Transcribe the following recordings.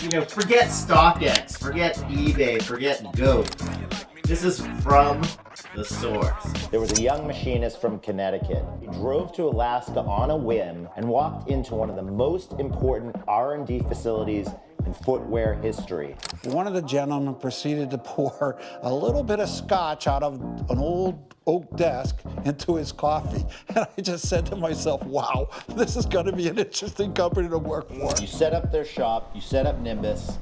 forget StockX, forget eBay, forget Goat. This is from the source. There was a young machinist from Connecticut. He drove to Alaska on a whim and walked into one of the most important R&D facilities in footwear history. One of the gentlemen proceeded to pour a little bit of scotch out of an old oak desk into his coffee. And I just said to myself, wow, this is going to be an interesting company to work for. You set up their shop, you set up Nimbus,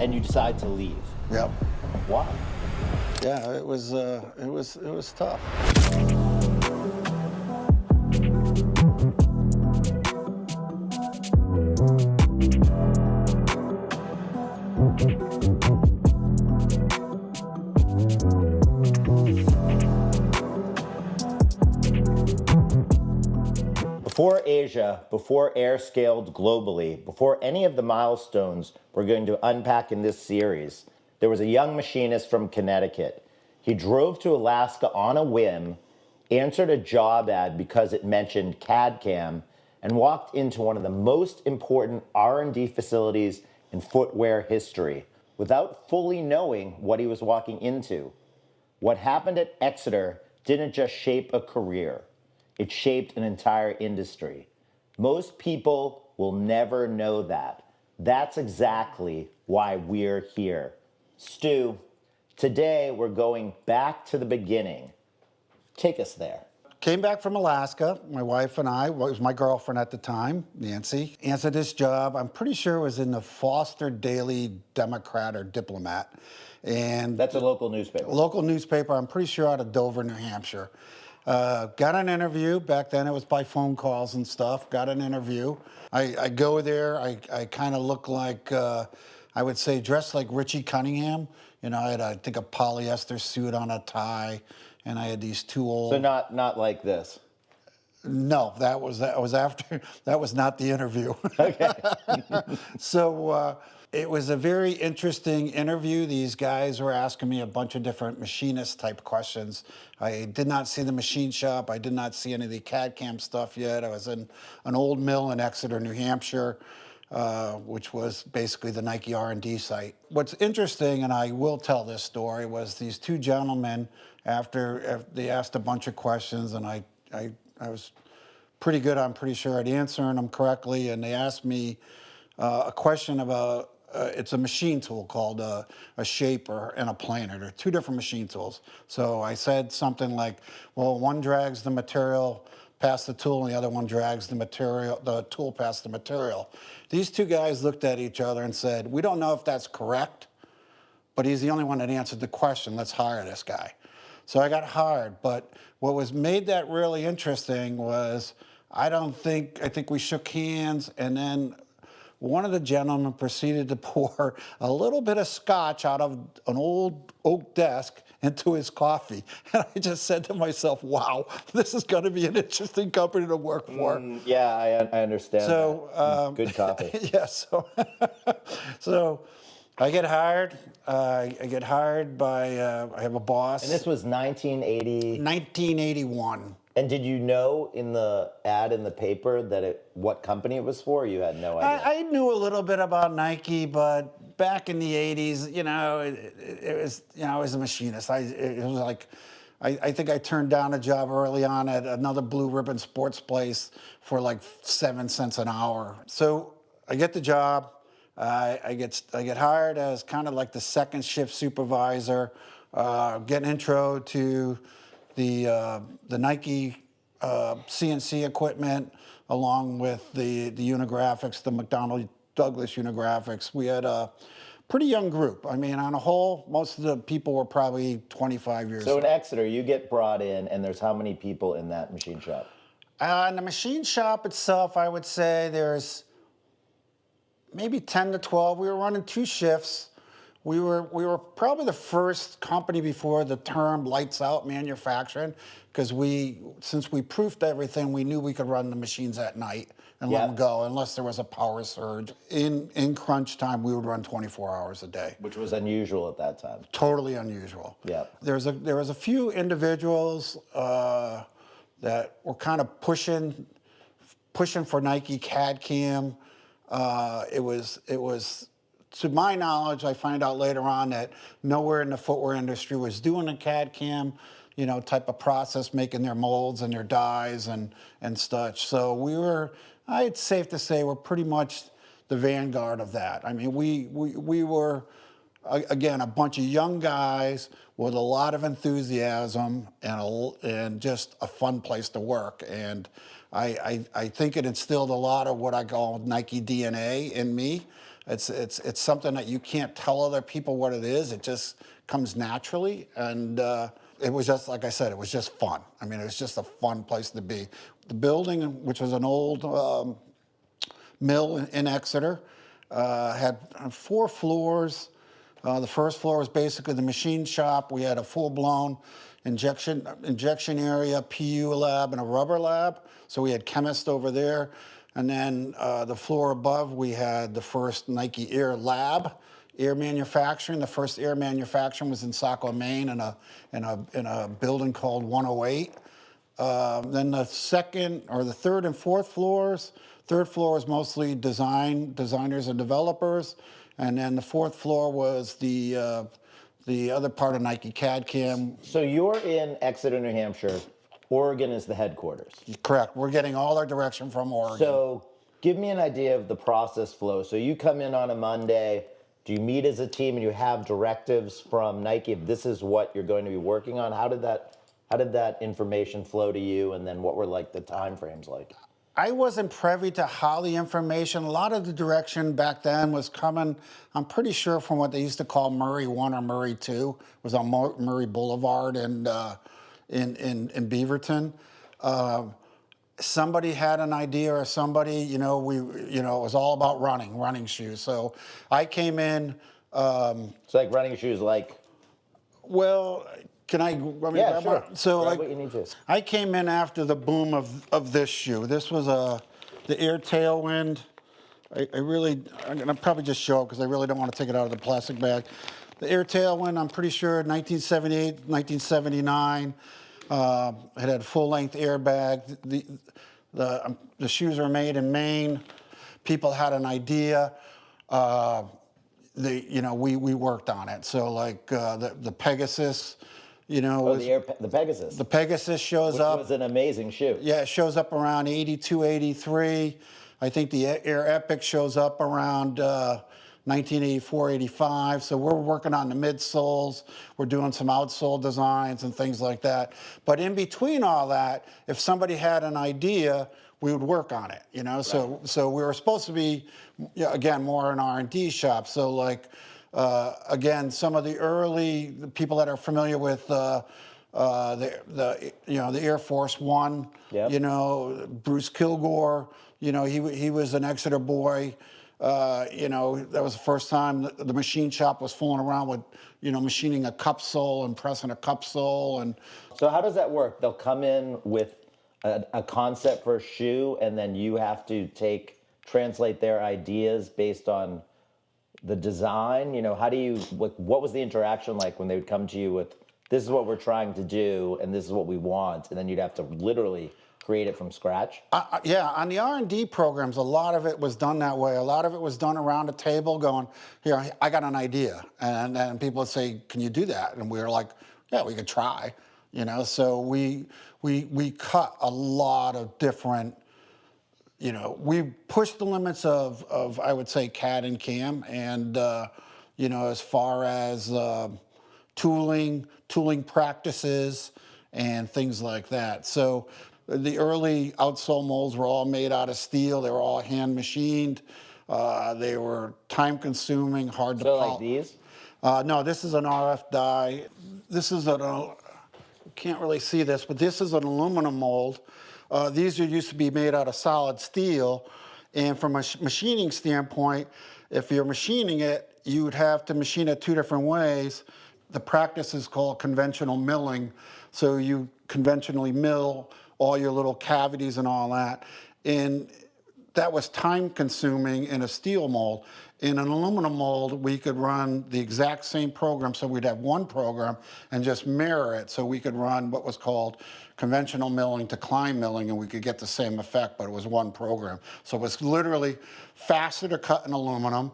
and you decide to leave. Yep. Why? Yeah, it was tough. Before Asia, before air scaled globally, before any of the milestones we're going to unpack in this series, there was a young machinist from Connecticut. He drove to Alaska on a whim, answered a job ad because it mentioned CAD/CAM, and walked into one of the most important R&D facilities in footwear history without fully knowing what he was walking into. What happened at Exeter didn't just shape a career. It shaped an entire industry. Most people will never know that. That's exactly why we're here. Stu, today we're going back to the beginning. Take us there. Came back from Alaska, my wife and I, was my girlfriend at the time, Nancy, answered this job. I'm pretty sure it was in the Foster Daily Democrat or Diplomat. And that's a local newspaper. Local newspaper, I'm pretty sure out of Dover, New Hampshire. Got an interview. Back then it was by phone calls and stuff. Got an interview. I go there. I kind of look like, I would say, dressed like Richie Cunningham. You know, I had, I think, a polyester suit on, a tie, and I had these two old... So not like this? No, that was after, that was not the interview. Okay. So it was a very interesting interview. These guys were asking me a bunch of different machinist type questions. I did not see the machine shop. I did not see any of the CAD/CAM stuff yet. I was in an old mill in Exeter, New Hampshire, which was basically the Nike R&D site. What's interesting, and I will tell this story, was these two gentlemen, after they asked a bunch of questions, and I was pretty good, I'm pretty sure, at answering them correctly, and they asked me a question about, it's a machine tool called a shaper and a planer. They're two different machine tools. So I said something like, well, one drags the material past the tool and the other one drags the tool past the material. These two guys looked at each other and said, we don't know if that's correct, but he's the only one that answered the question. Let's hire this guy. So I got hired, but what was made that really interesting was I think we shook hands, and then one of the gentlemen proceeded to pour a little bit of scotch out of an old oak desk into his coffee. And I just said to myself, wow, this is going to be an interesting company to work for. Yeah, I understand. So good coffee. Yeah, so I get hired. I get hired by, I have a boss. And this was 1980? 1981. And did you know in the ad in the paper that what company it was for? You had no idea? I knew a little bit about Nike, but back in the 80s, you know, it was, you know, I was a machinist. It was like, I think I turned down a job early on at another Blue Ribbon sports place for like 7 cents an hour. So I get the job. I get hired as kind of like the second shift supervisor, get an intro to the Nike CNC equipment, along with the Unigraphics, the McDonnell Douglas Unigraphics. We had a pretty young group. I mean, on a whole, most of the people were probably 25 years old. So in Exeter, you get brought in, and there's how many people in that machine shop? In the machine shop itself, I would say there's maybe 10 to 12. We were running 2 shifts. We were probably the first company before the term lights out manufacturing, because since we proofed everything, we knew we could run the machines at night and let them go unless there was a power surge. In crunch time, we would run 24 hours a day. Which was unusual at that time. Totally unusual. Yeah. There was a few individuals that were kind of pushing for Nike CAD/CAM. It was to my knowledge, I find out later on that nowhere in the footwear industry was doing a CAD CAM, type of process, making their molds and their dyes and such. So it's safe to say we're pretty much the vanguard of that. I mean, we were, again, a bunch of young guys with a lot of enthusiasm and just a fun place to work. And I think it instilled a lot of what I call Nike DNA in me. It's something that you can't tell other people what it is. It just comes naturally. And it was just, like I said, it was just fun. I mean, it was just a fun place to be. The building, which was an old mill in Exeter, had 4 floors. The first floor was basically the machine shop. We had a full-blown injection area, PU lab, and a rubber lab. So we had chemists over there. And then the floor above, we had the first Nike Air lab, air manufacturing. The first air manufacturing was in Saco, Maine, in a building called 108. Then the second, or the third and fourth floors. Third floor was mostly designers and developers. And then the fourth floor was the other part of Nike CAD CAM. So you're in Exeter, New Hampshire. Oregon is the headquarters. Correct. We're getting all our direction from Oregon. So give me an idea of the process flow. So you come in on a Monday. Do you meet as a team and you have directives from Nike if this is what you're going to be working on? How did that information flow to you, and then what were like the time frames like? I wasn't privy to how the information, a lot of the direction back then was coming, I'm pretty sure, from what they used to call Murray 1 or Murray 2. It was on Murray Boulevard and in Beaverton. Somebody had an idea, or somebody, it was all about running shoes. So I came in. So like running shoes, like? Well, can I? Yeah, sure. So grab what you need to. I came in after the boom of this shoe. This was the Air Tailwind. I'm gonna probably just show it because I really don't want to take it out of the plastic bag. The Air Tailwind, I'm pretty sure 1978, 1979. It had full-length airbag. The shoes were made in Maine. People had an idea. We worked on it. So like the Pegasus, the Pegasus. The Pegasus shows up. Which was an amazing shoe. Yeah, it shows up around 82, 83. I think the Air Epic shows up around 1984, 85. So we're working on the midsoles. We're doing some outsole designs and things like that. But in between all that, if somebody had an idea, we would work on it. Right. So we were supposed to be, again, more an R&D shop. So like, again, some of the early people that are familiar with the Air Force One, yep. Bruce Kilgore, he was an Exeter boy. That was the first time the machine shop was fooling around with, machining a cup sole and pressing a cup sole. And so how does that work? They'll come in with a concept for a shoe, and then you have to translate their ideas based on the design. What was the interaction like when they would come to you with, this is what we're trying to do, and this is what we want, and then you'd have to literally create it from scratch? Yeah, on the R&D programs, a lot of it was done that way. A lot of it was done around a table going, here, I got an idea. And people would say, can you do that? And we were like, yeah, we could try. So we cut a lot of different, we pushed the limits of I would say, CAD and CAM. And, as far as tooling practices and things like that. So the early outsole molds were all made out of steel. They were all hand machined. They were time consuming, hard to polish. So like these? No, this is an RF die. This is can't really see this, but this is an aluminum mold. These used to be made out of solid steel. And from a machining standpoint, if you're machining it, you would have to machine it 2 different ways. The practice is called conventional milling. So you conventionally mill all your little cavities and all that. And that was time consuming in a steel mold. In an aluminum mold, we could run the exact same program. So we'd have one program and just mirror it. So we could run what was called conventional milling to Klein milling, and we could get the same effect, but it was one program. So it was literally faster to cut in aluminum,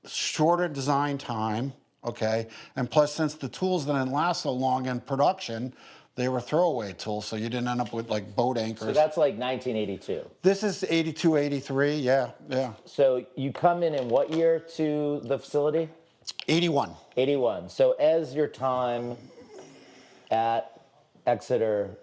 shorter design time, okay? And plus, since the tools didn't last so long in production, they were throwaway tools, so you didn't end up with like boat anchors. So that's like 1982. This is 82, 83, yeah. So you come in what year to the facility? 81. 81. So as your time at Exeter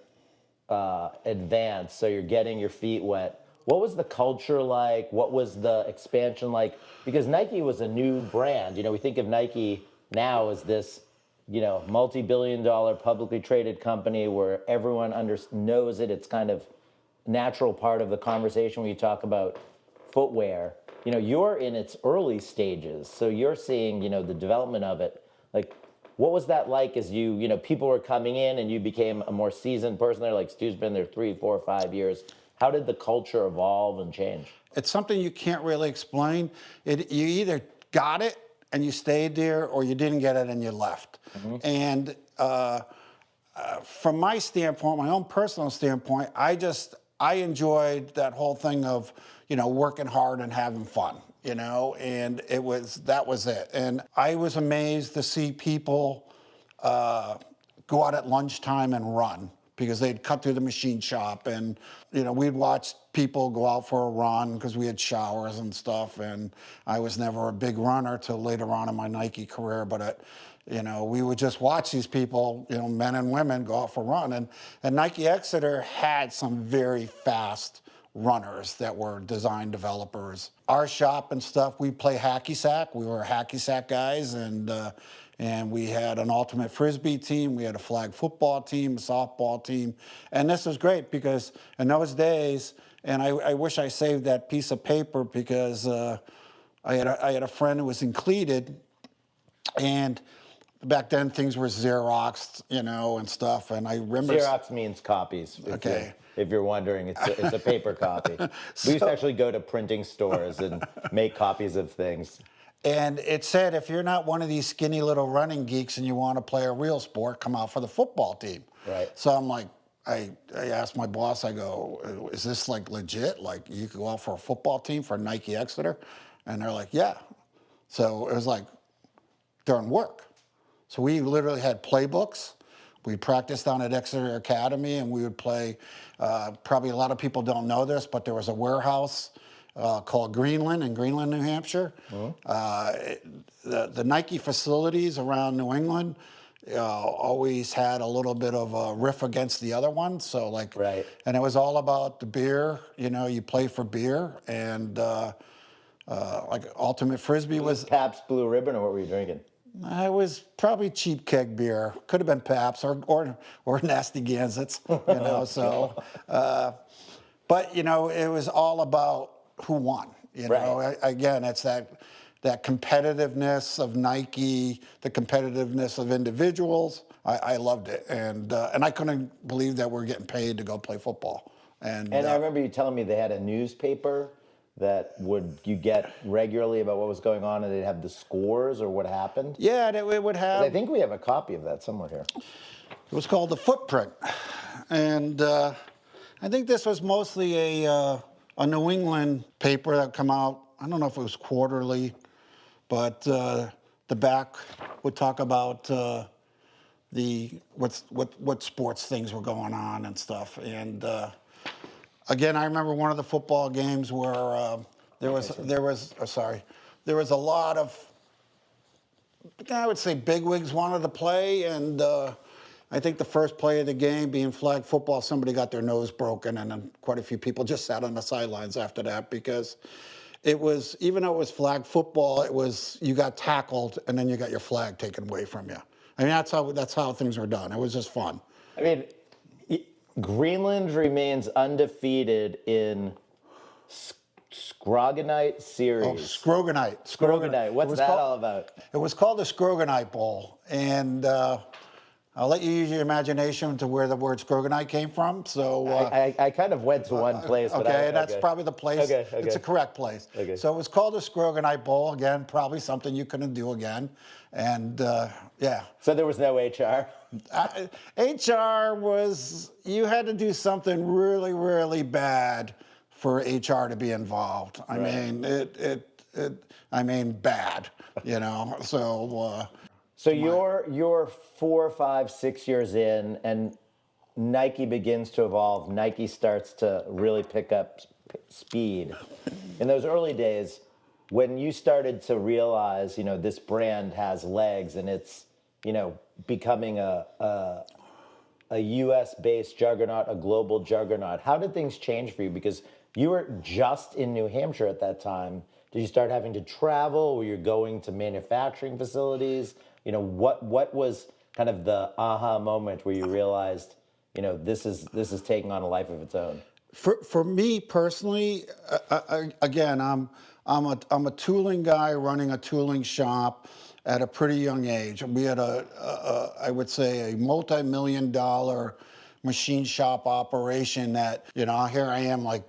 advanced, so you're getting your feet wet, what was the culture like? What was the expansion like? Because Nike was a new brand. You know, we think of Nike now as this, you know, multi-billion-dollar publicly traded company where everyone knows it. It's kind of natural part of the conversation when you talk about footwear. You know, you're in its early stages, so you're seeing, you know, the development of it. Like, what was that like as you know, people were coming in and you became a more seasoned person there, like Stu's been there 3, 4, 5 years. How did the culture evolve and change? It's something you can't really explain. You either got it and you stayed there, or you didn't get it and you left. And from my standpoint, my own personal standpoint, I enjoyed that whole thing of, you know, working hard and having fun, you know, and that was it. And I was amazed to see people go out at lunchtime and run, because they'd cut through the machine shop, and, you know, we'd watch people go out for a run because we had showers and stuff. And I was never a big runner till later on in my Nike career, but you know, we would just watch these people, you know, men and women, go out for a run. And Nike Exeter had some very fast runners that were design developers. Our shop and stuff, we play hacky sack. We were hacky sack guys, and we had an ultimate frisbee team. We had a flag football team, a softball team. And this was great because in those days, and I wish I saved that piece of paper, because I had a friend who was in Cleated, and back then things were Xeroxed, you know, and stuff. And I remember Xerox means copies. Okay. If you're wondering, it's a paper copy. We used to actually go to printing stores and make copies of things. And it said, if you're not one of these skinny little running geeks and you want to play a real sport, come out for the football team. Right. So I'm like, I asked my boss, I go, is this like legit? Like, you could go out for a football team for Nike Exeter? And they're like, yeah. So it was like during work. So we literally had playbooks. We practiced down at Exeter Academy, and we would play, probably a lot of people don't know this, but there was a warehouse called Greenland in Greenland, New Hampshire. The Nike facilities around New England always had a little bit of a riff against the other one. So like, right. And it was all about the beer. You know, you play for beer, and like Ultimate Frisbee was Pabst Blue Ribbon, or what were you drinking? I was probably cheap keg beer. Could have been Pabst or Nasty Gansets, you know. So, but you know, it was all about who won. You know, Right. Again, it's that competitiveness of Nike, the competitiveness of individuals. I loved it, and I couldn't believe that we're getting paid to go play football. And I remember you telling me they had a newspaper that you get regularly about what was going on, and they'd have the scores or what happened? Yeah, it would have. I think we have a copy of that somewhere here. It was called The Footprint. And I think this was mostly a New England paper that would come out. I don't know if it was quarterly, but the back would talk about what sports things were going on and stuff. And again, I remember one of the football games where there was a lot of, I would say, bigwigs wanted to play, and I think the first play of the game, being flag football, somebody got their nose broken, and then quite a few people just sat on the sidelines after that, because it was, even though it was flag football, it was, you got tackled and then you got your flag taken away from you. I mean, that's how things were done. It was just fun. I mean, Greenland remains undefeated in Scrogonite series. Oh, Scrogonite. Scrogonite. What's that all about? It was called the Scrogonite Bowl, and I'll let you use your imagination to where the word Scrogonite came from. So I kind of went to one place. But okay, that's probably the place. Okay. It's a correct place. Okay. So it was called the Scrogonite Bowl. Again, probably something you couldn't do again. And yeah. So there was no HR? HR was, you had to do something really, really bad for HR to be involved. I mean, I mean, bad, you know. So you're 4, 5, 6 years in, and Nike begins to evolve. Nike starts to really pick up speed. In those early days, when you started to realize, this brand has legs and it's, becoming a U.S. based juggernaut, a global juggernaut, how did things change for you? Because you were just in New Hampshire at that time. Did you start having to travel? Were you going to manufacturing facilities? What was kind of the aha moment where you realized, this is taking on a life of its own? For me personally, again, I'm a tooling guy running a tooling shop at a pretty young age. We had I would say a multi-million-dollar machine shop operation that, here I am like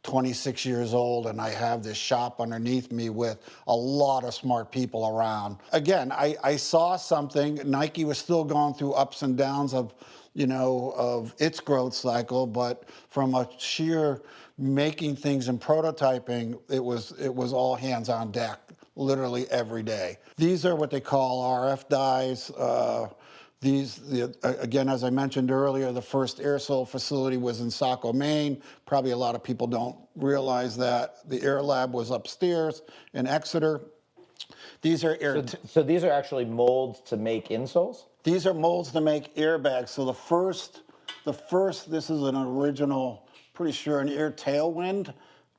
26 years old, and I have this shop underneath me with a lot of smart people around. Again, I saw something. Nike was still going through ups and downs of its growth cycle, but from a sheer making things and prototyping, it was all hands on deck, literally every day. These are what they call RF dies. Again, as I mentioned earlier, the first air sole facility was in Saco, Maine. Probably a lot of people don't realize that. The Air Lab was upstairs in Exeter. These are So these are actually molds to make insoles? These are molds to make airbags. So the first, this is an original, pretty sure an air tailwind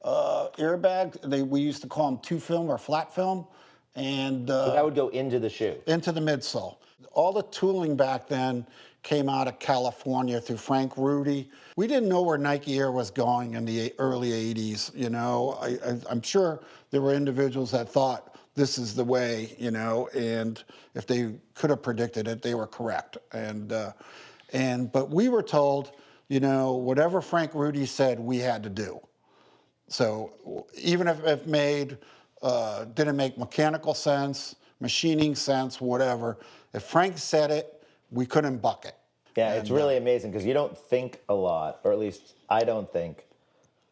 airbag. We used to call them two film or flat film. And so that would go into the shoe? Into the midsole. All the tooling back then came out of California through Frank Rudy. We didn't know where Nike Air was going in the early 80s, I'm sure there were individuals that thought this is the way, and if they could have predicted it, they were correct. But we were told, whatever Frank Rudy said, we had to do. So even if it didn't make mechanical sense, machining sense, whatever, if Frank said it, we couldn't buck it. Yeah, it's really amazing because you don't think a lot, or at least I don't think,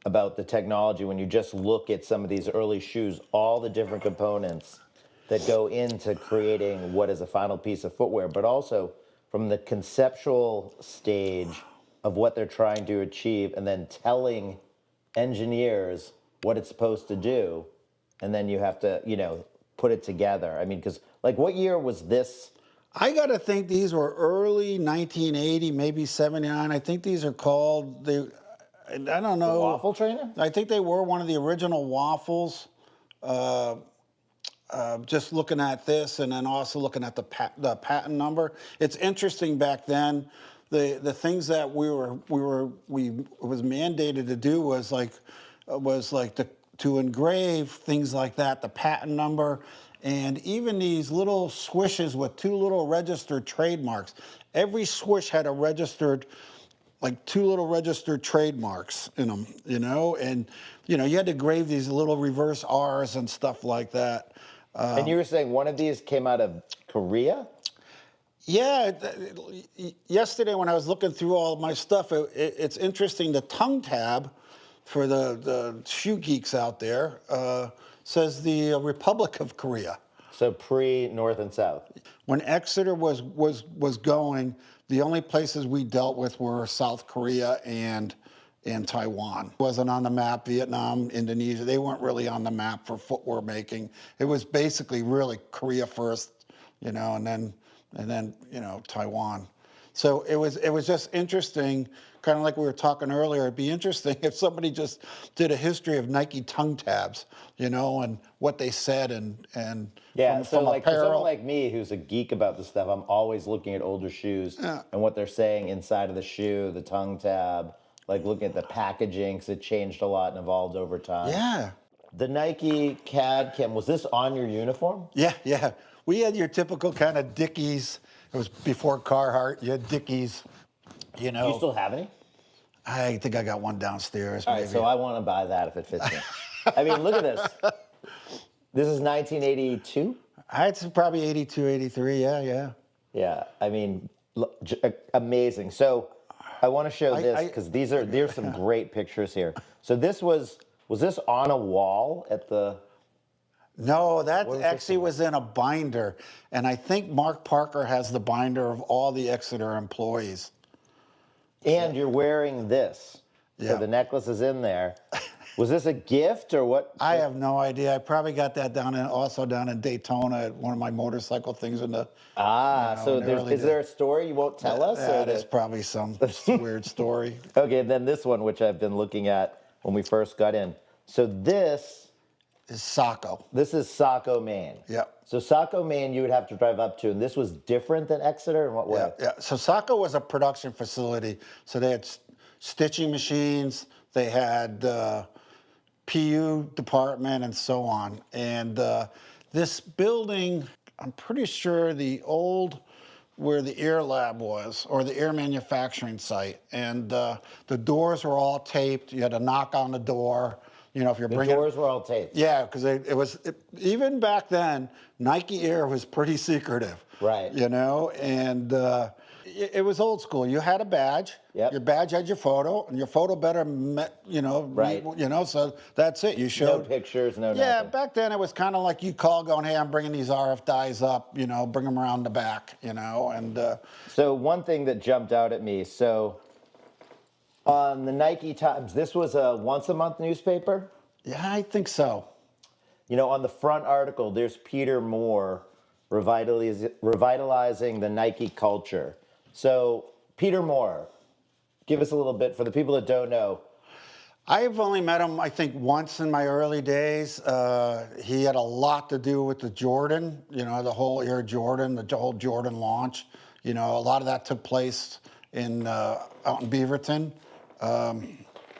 about the technology when you just look at some of these early shoes, all the different components that go into creating what is a final piece of footwear, but also from the conceptual stage of what they're trying to achieve and then telling engineers what it's supposed to do, and then you have to, put it together. I mean, because what year was this? I got to think these were early 1980, maybe 79. I think these are called, I don't know. The waffle trainer? I think they were one of the original waffles. Just looking at this and then also looking at the patent number. It's interesting back then, the things that we was mandated to do was to engrave things like that, the patent number, and even these little swishes with two little registered trademarks. Every swish had a registered, two little registered trademarks in them, and you had to grave these little reverse R's and stuff like that. And you were saying one of these came out of Korea? Yeah, yesterday when I was looking through all of my stuff, it's interesting. The tongue tab for the shoe geeks out there says the Republic of Korea. So pre-North and South. When Exeter was going, the only places we dealt with were South Korea and Taiwan. It wasn't on the map. Vietnam, Indonesia, they weren't really on the map for footwear making. It was basically really Korea first, and then Taiwan. So it was just interesting, kind of like we were talking earlier. It'd be interesting if somebody just did a history of Nike tongue tabs, and what they said and yeah. from for apparel. Someone like me who's a geek about this stuff, I'm always looking at older shoes and what they're saying inside of the shoe, the tongue tab, looking at the packaging, because it changed a lot and evolved over time. Yeah. The Nike CAD cam, was this on your uniform? Yeah. We had your typical kind of Dickies. It was before Carhartt. You had Dickies, Do you still have any? I think I got one downstairs. All maybe. right, so I want to buy that if it fits me. I mean, look at this. This is 1982? It's probably 82, 83, yeah. Yeah, I mean, amazing. So I want to show this because there's some great pictures here. So this was this on a wall at the No, that What was actually this one? was in a binder. And I think Mark Parker has the binder of all the Exeter employees. And you're wearing this. So Yeah. the necklace is in there. Was this a gift or what? I have no idea. I probably got that down in Daytona at one of my motorcycle things in the. So in the early is there a days. story you won't tell us? That is probably some weird story. Okay, then this one, which I've been looking at when we first got in. So this Is Saco. is Saco, Maine. Yep. So Saco, Maine, you would have to drive up to, and this was different than Exeter in what way? Yeah, yeah. So Saco was a production facility. So they had stitching machines. They had PU department and so on. And this building, I'm pretty sure where the air lab was, or the air manufacturing site. And the doors were all taped. You had to knock on the door. You know, if you're The bringing. doors were all taped. Yeah, because even back then, Nike Air was pretty secretive. Right. You know, and it was old school. You had a badge. Yep. Your badge had your photo, and your photo better Right. So that's it. You No showed. pictures, no Yeah, nothing. back then it was kind of like you call going, hey, I'm bringing these RF dyes up, bring them around the back, and So one thing that jumped out at me, so on the Nike Times, this was a once a month newspaper. yeah, I think so. On the front article, there's Peter Moore revitalizing the Nike culture. So Peter Moore, give us a little bit for the people that don't know. I've only met him, I think, once in my early days. He had a lot to do with the Jordan, the whole Air Jordan, the whole Jordan launch. A lot of that took place out in Beaverton.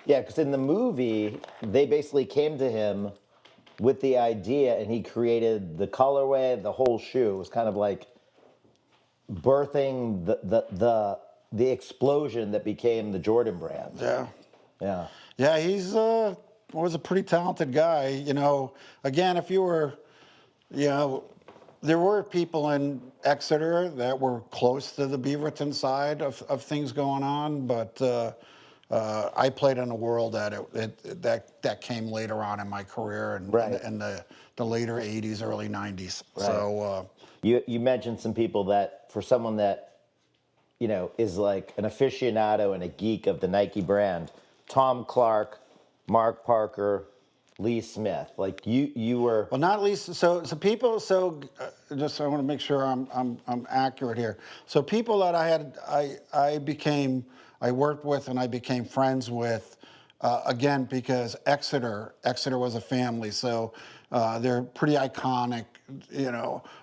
Yeah, because in the movie, they basically came to him with the idea, and he created the colorway, the whole shoe. It was kind of like birthing the explosion that became the Jordan brand. Yeah. Yeah. Yeah, he's was a pretty talented guy. Again, if you were, there were people in Exeter that were close to the Beaverton side of things going on, but I played in a world that came later on in my career and Right. in the later 80s, early 90s. Right. So You mentioned some people that, for someone that, is like an aficionado and a geek of the Nike brand, Tom Clark, Mark Parker, Lee Smith. Like you were. well, not least. So people. So just I want to make sure I'm accurate here. So people that I worked with and I became friends with, again, because Exeter was a family. So they're pretty iconic.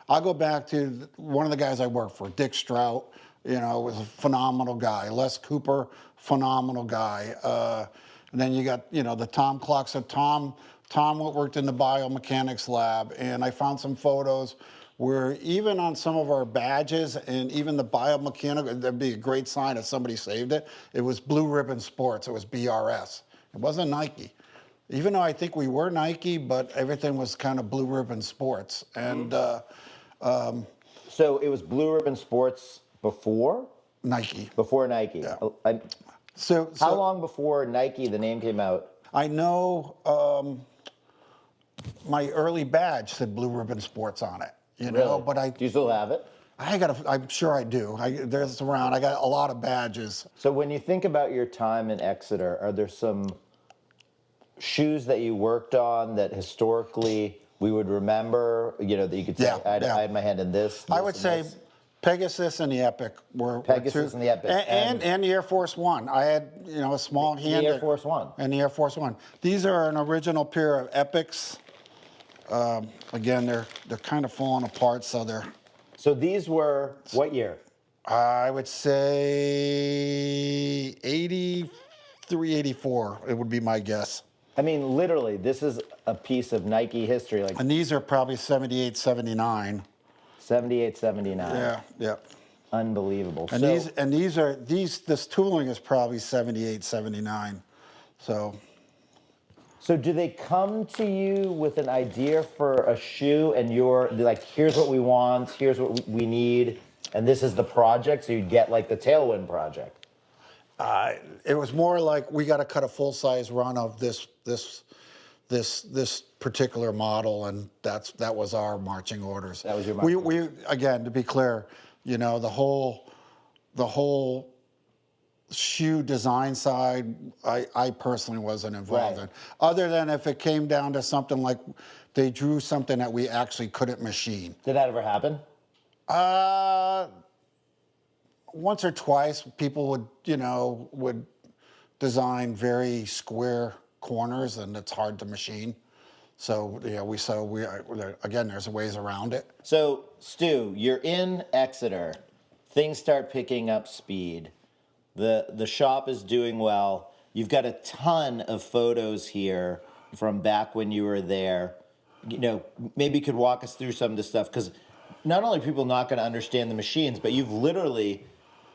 I'll go back to one of the guys I worked for, Dick Strout. Was a phenomenal guy. Les Cooper, phenomenal guy. And then you got, the Tom Clark. So Tom worked in the biomechanics lab, and I found some photos where even on some of our badges and even the biomechanical, that'd be a great sign if somebody saved it. It was Blue Ribbon Sports. It was BRS. It wasn't Nike. Even though I think we were Nike, but everything was kind of Blue Ribbon Sports. And So it was Blue Ribbon Sports before? Nike. Before Nike. Yeah. So How long before Nike, the name came out? I know my early badge said Blue Ribbon Sports on it. Really? But Do you still have it? I'm sure I do. There's around. I got a lot of badges. So when you think about your time in Exeter, are there some shoes that you worked on that historically we would remember, that you could say, Yeah, I had my hand in this? I would and say this? Pegasus and the Epic were Pegasus two, and the Epic. and the Air Force One. I had a small hand. The Air Force One. And the Air Force One. These are an original pair of Epics. Again, they're kind of falling apart, so they're. So these were what year? I would say 83, 84. It would be my guess. I mean, literally, this is a piece of Nike history, like And these are probably 78, 79. 78, 79. Yeah, yeah. Unbelievable. And So- this tooling is probably 78, 79. So So do they come to you with an idea for a shoe and you're like, here's what we want, here's what we need, and this is the project, so you'd get like the Tailwind project? it was more like we got to cut a full-size run of this this particular model, and that was our marching orders. That was your marching we again, to be clear, you know, the whole shoe design side, I personally wasn't involved in, other than if it came down to something like they drew something that we actually couldn't machine. Did that ever happen? Once or twice, people would design very square corners, and it's hard to machine. So yeah, again, there's ways around it. So Stu, you're in Exeter. Things start picking up speed. The shop is doing well. You've got a ton of photos here from back when you were there. You know, maybe you could walk us through some of this stuff, because not only are people not going to understand the machines, but you've literally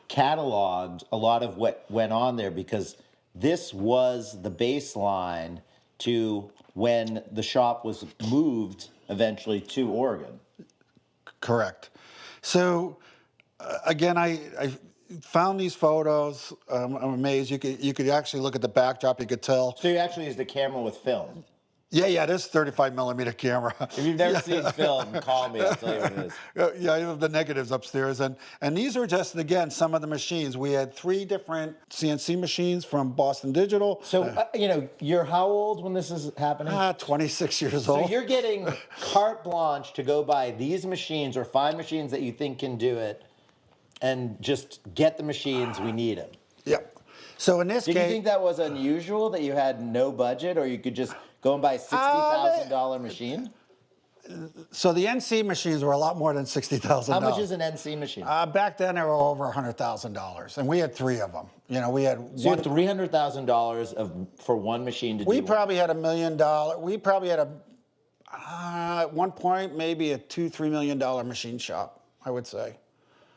cataloged a lot of what went on there, because this was the baseline to when the shop was moved eventually to Oregon. Correct. So again, I found these photos. I'm amazed. You could actually look at the backdrop. You could tell. So you actually used the camera with film. Yeah, this 35 millimeter camera. If you've never seen film, call me. I'll tell you what it is. Yeah, I have the negatives upstairs, and these are just, again, some of the machines. We had 3 different CNC machines from Boston Digital. So you know, you're how old when this is happening? 26 years old. So you're getting carte blanche to go buy these machines or find machines that you think can do it, and just get the machines. We need them. Yep. So in this Did case, you think that was unusual, that you had no budget, or you could just go and buy a $60,000 machine? so the NC machines were a lot more than $60,000. How much is an NC machine? Back then, they were over $100,000, and we had 3 of them. You know, we had So you had $300,000 for one machine to do. We probably had $1 million. We probably had at one point maybe a $2-3 million machine shop, I would say.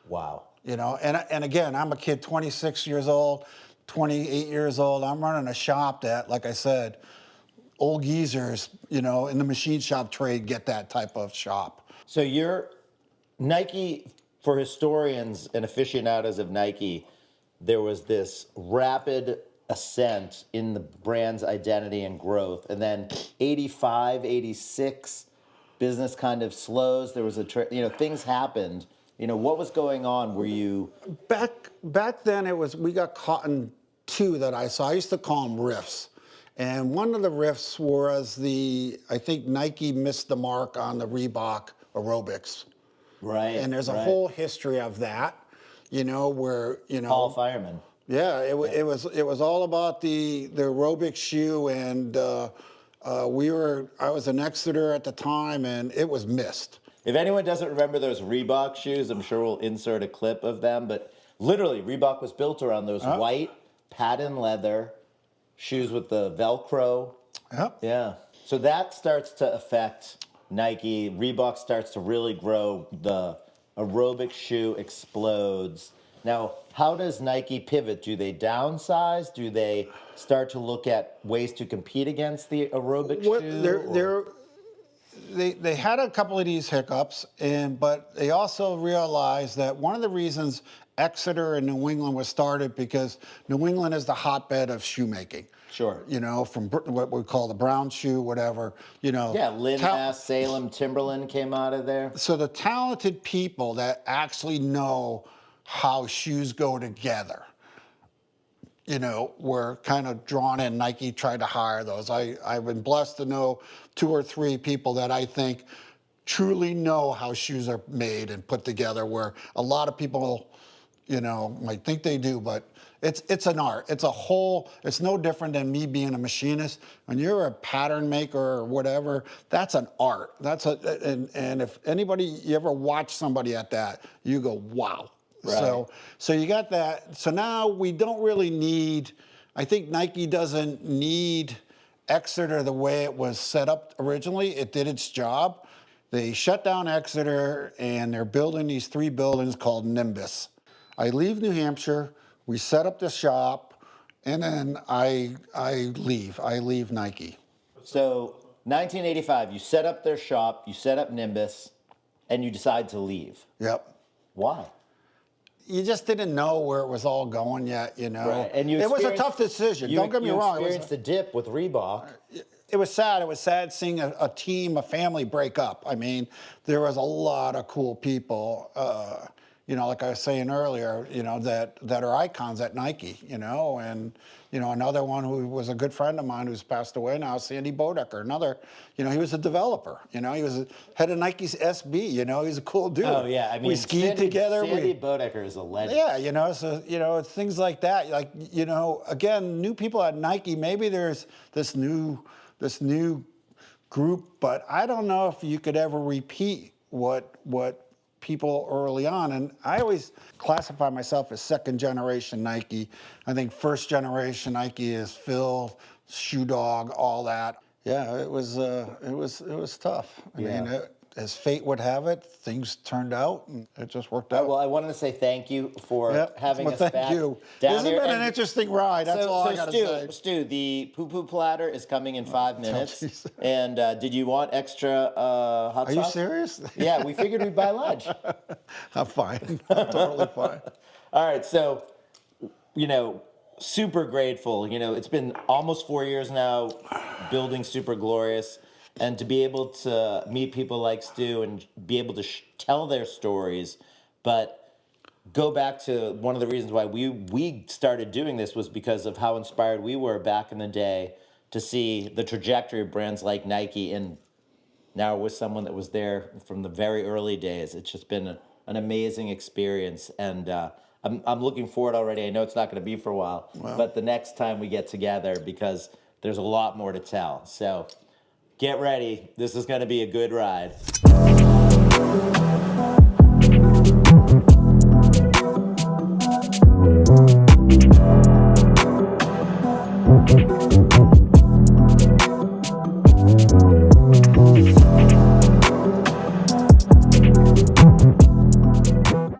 Wow. You know, and again, I'm a kid, 26 years old, 28 years old. I'm running a shop that, like I said, old geezers, you know, in the machine shop trade get that type of shop. So you're Nike, for historians and aficionados of Nike, there was this rapid ascent in the brand's identity and growth. And then 85, 86, business kind of slows. There was things happened. You know, what was going on? Were you... Back then, we got caught in 2 that I saw. I used to call them riffs. And one of the riffs was I think Nike missed the mark on the Reebok aerobics. Right. And there's a whole history of that, you know, where, you know... Paul Fireman. Yeah, it was all about the aerobic shoe, and I was in Exeter at the time, and it was missed. If anyone doesn't remember those Reebok shoes, I'm sure we'll insert a clip of them, but literally Reebok was built around those white patent leather shoes with the Velcro. Yep. Yeah. So that starts to affect Nike. Reebok starts to really grow. The aerobic shoe explodes. Now, how does Nike pivot? Do they downsize? Do they start to look at ways to compete against the aerobic shoe? They had a couple of these hiccups, but they also realized that one of the reasons Exeter and New England was started because New England is the hotbed of shoemaking. Sure. You know, from what we call the brown shoe, whatever, you know. Yeah, Lynn, Mass, Salem, Timberland came out of there. So the talented people that actually know how shoes go together, you know, were kind of drawn in. Nike tried to hire those. I've been blessed to know 2 or 3 people that I think truly know how shoes are made and put together, where a lot of people, you know, might think they do, but it's an art. It's no different than me being a machinist. When you're a pattern maker or whatever, that's an art. And if you ever watch somebody at that, you go, wow. Right. So you got that. So now we don't really need, I think Nike doesn't need Exeter the way it was set up originally. It did its job. They shut down Exeter, and they're building these 3 buildings called Nimbus. I leave New Hampshire, we set up the shop, and then I leave. I leave Nike. So 1985, you set up their shop, you set up Nimbus, and you decide to leave. Yep. Why? You just didn't know where it was all going yet, you know. Right. And it was a tough decision. Don't get me wrong. You experienced a dip with Reebok. it was sad. It was sad seeing a team, a family break up. I mean, there was a lot of cool people, you know, like I was saying earlier, you know, that are icons at Nike, you know, and, you know, another one who was a good friend of mine who's passed away now, Sandy Bodecker, another, you know, he was a developer, you know, he was head of Nike's SB, you know, he's a cool dude. Oh, yeah, I mean, we skied together. Sandy Bodecker is a legend. Yeah, you know, so, you know, things like that. Like, you know, again, new people at Nike, maybe there's this new group, but I don't know if you could ever repeat what people early on. And I always classify myself as second generation Nike. I think first generation Nike is Phil, Shoe Dog, all that. Yeah, it was tough. I mean, as fate would have it, things turned out, and it just worked out. Well, I wanted to say thank you for having us back. Thank you. Down This has here. been an interesting ride. That's all I got to say. Stu, the poo-poo platter is coming in 5 minutes. And did you want extra hot sauce? Are you serious? Yeah, we figured we'd buy lunch. I'm fine. I'm totally fine. All right, so, you know, super grateful. You know, it's been almost 4 years now building Super Glorious. And to be able to meet people like Stu and be able to tell their stories, but go back to one of the reasons why we started doing this was because of how inspired we were back in the day to see the trajectory of brands like Nike, and now with someone that was there from the very early days. It's just been an amazing experience, and I'm looking forward already. I know it's not going to be for a while, but the next time we get together, because there's a lot more to tell. So get ready. This is going to be a good ride.